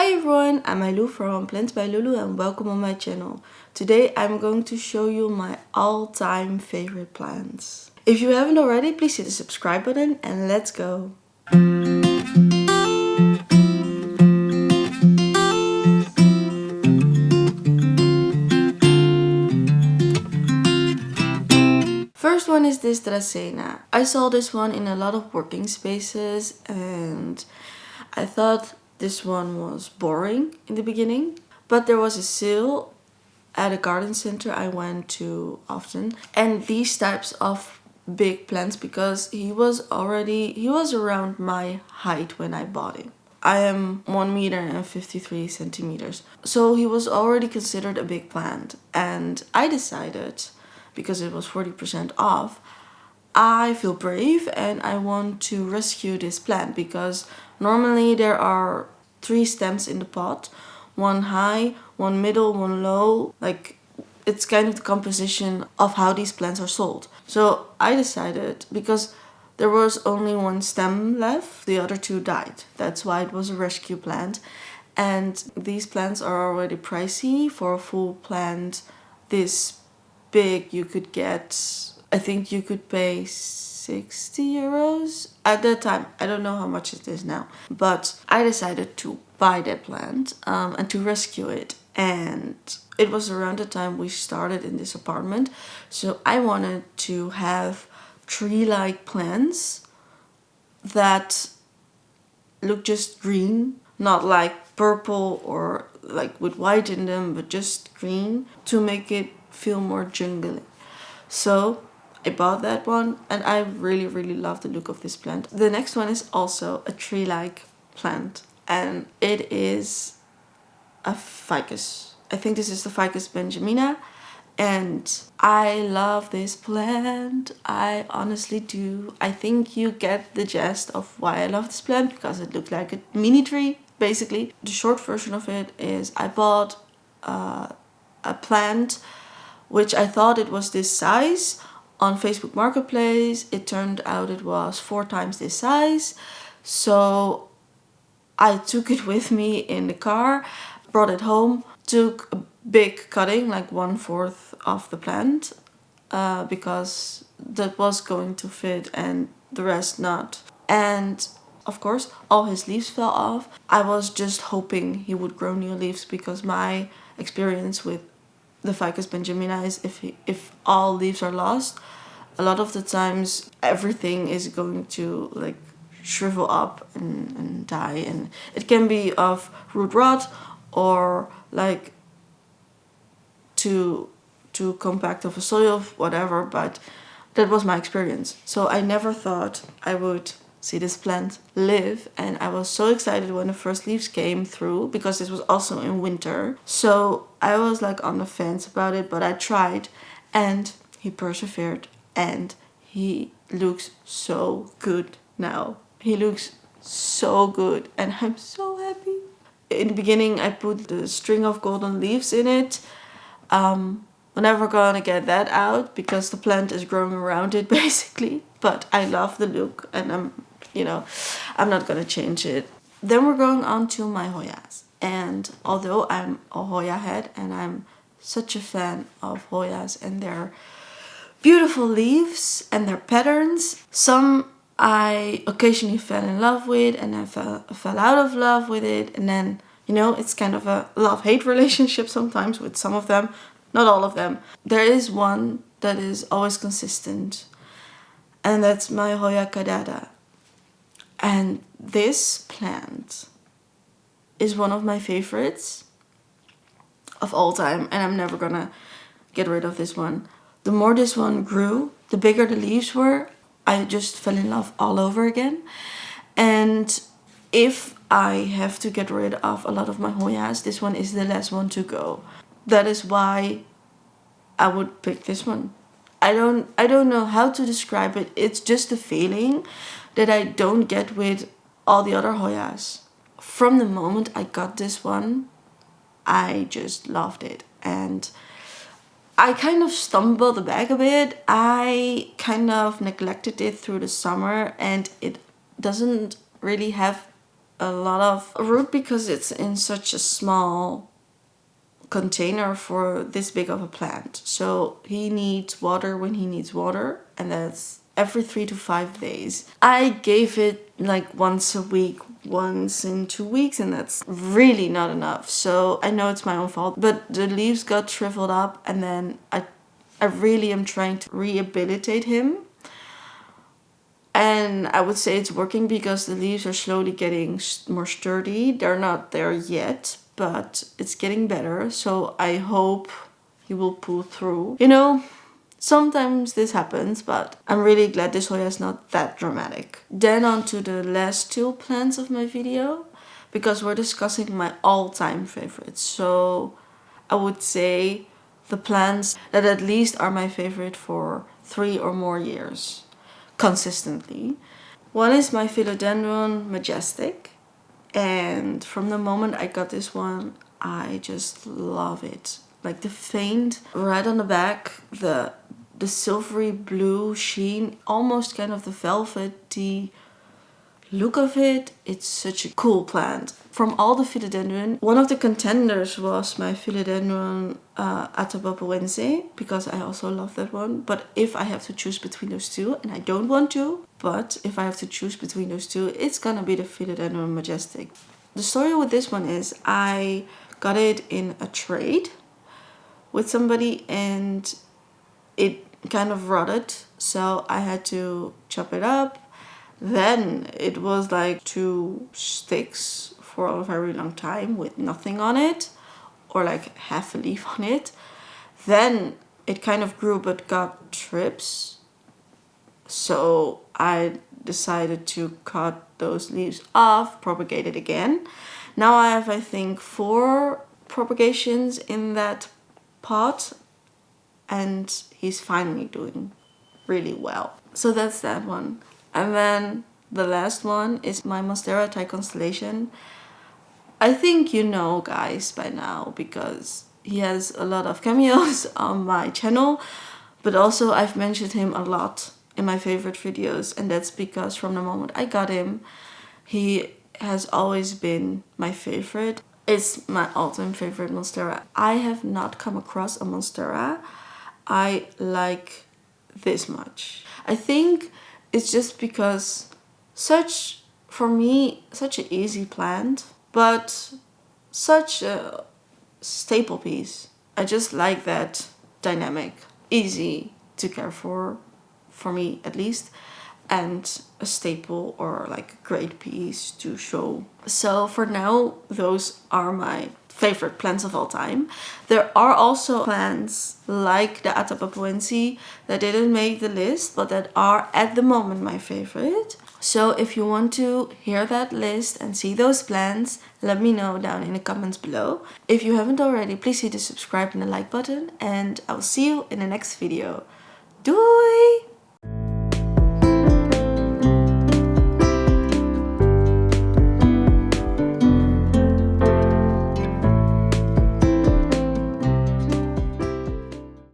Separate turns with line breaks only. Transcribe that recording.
Hi everyone, I'm Lulu from Plants by Lulu and welcome on my channel. Today I'm going to show you my all-time favorite plants. If you haven't already, please hit the subscribe button and let's go. First one is this Dracena. I saw this one in a lot of working spaces and I thought this one was boring in the beginning. But there was a sale at a garden center I went to often, and these types of big plants, because he was around my height when I bought him. I am 1 meter and 53 centimeters, so he was already considered a big plant, and I decided, because it was 40% off, I feel brave and I want to rescue this plant, because normally there are 3 stems in the pot, one high, one middle, one low. Like, it's kind of the composition of how these plants are sold. So I decided, because there was only 1 stem left, the other 2 died. That's why it was a rescue plant. And these plants are already pricey. For a full plant this big, you could get, I think you could pay 60 euros at that time. I don't know how much it is now, but I decided to buy that plant and to rescue it. And it was around the time we started in this apartment, so I wanted to have tree-like plants that look just green, not like purple or like with white in them, but just green, to make it feel more jungly. So I bought that one and I really love the look of this plant. The next one is also a tree-like plant and it is a ficus. I think this is the Ficus benjamina, and I love this plant. I honestly do. I think you get the gist of why I love this plant, because it looks like a mini tree basically. The short version of it is I bought a plant which I thought it was this size on Facebook Marketplace. It turned out it was 4 times this size, so I took it with me in the car, brought it home, took a big cutting, like 1/4 of the plant, because that was going to fit and the rest not. And of course all his leaves fell off. I was just hoping he would grow new leaves, because my experience with the Ficus benjamina is if all leaves are lost, a lot of the times everything is going to like shrivel up and die, and it can be of root rot or like too compact of a soil, whatever. But that was my experience, so I never thought I would see this plant live, and I was so excited when the first leaves came through, because this was also in winter. So I was like on the fence about it, but I tried and he persevered and he looks so good now. He looks so good and I'm so happy. In the beginning I put the string of golden leaves in it. We're never gonna get that out because the plant is growing around it basically. But I love the look and I'm not gonna change it. Then we're going on to my Hoyas. And although I'm a Hoya head and I'm such a fan of Hoyas and their beautiful leaves and their patterns, some I occasionally fell in love with and I fell out of love with it, and then it's kind of a love-hate relationship sometimes with some of them, not all of them. There is one that is always consistent, and that's my Hoya kadada. And this plant is one of my favorites of all time, and I'm never gonna get rid of this one. The more this one grew, the bigger the leaves were. I just fell in love all over again. And if I have to get rid of a lot of my Hoyas, this one is the last one to go. That is why I would pick this one. I don't know how to describe it. It's just a feeling that I don't get with all the other Hoyas. From the moment I got this one, I just loved it. And I kind of stumbled back a bit. I kind of neglected it through the summer, and it doesn't really have a lot of root because it's in such a small container for this big of a plant. So he needs water when he needs water, and that's every 3 to 5 days. I gave it like once a week, once in 2 weeks, and that's really not enough. So I know it's my own fault, but the leaves got shriveled up, and then I really am trying to rehabilitate him. And I would say it's working because the leaves are slowly getting more sturdy. They're not there yet, but it's getting better. So I hope he will pull through. You know, sometimes this happens, but I'm really glad this Hoya is not that dramatic. Then on to the last 2 plants of my video, because we're discussing my all-time favorites. So I would say the plants that at least are my favorite for 3 or more years. Consistently. One is my Fenon Majestic, and from the moment I got this one, I just love it. Like the faint red on the back, the silvery blue sheen, almost kind of the velvety look of it. It's such a cool plant. From all the philodendron, one of the contenders was my philodendron atabapoense, because I also love that one. But if I have to choose between those two, and I don't want to, but if I have to choose between those two, it's gonna be the Fenon Majestic. The story with this one is I got it in a trade with somebody, and it kind of rotted, so I had to chop it up. Then it was like 2 sticks for a very long time with nothing on it, or like half a leaf on it. Then it kind of grew but got trips, so I decided to cut those leaves off, propagate it again. Now I have, I think, 4 propagations in that pot, and he's finally doing really well. So that's that one. And then the last one is my Moera thae constellation. I think you know, guys, by now, because he has a lot of cameos on my channel, but also I've mentioned him a lot in my favorite videos, and that's because from the moment I got him, he has always been my favorite. It's my all-time favorite Monstera. I have not come across a Monstera I like this much. I think it's just because for me, such an easy plant, but such a staple piece. I just like that dynamic, easy to care for me at least, and a staple or like a great piece to show. So for now, those are my favorite plants of all time. There are also plants like the Atabapoense that didn't make the list, but that are at the moment my favorite. So if you want to hear that list and see those plants, let me know down in the comments below. If you haven't already, please hit the subscribe and the like button, and I'll see you in the next video. Doei!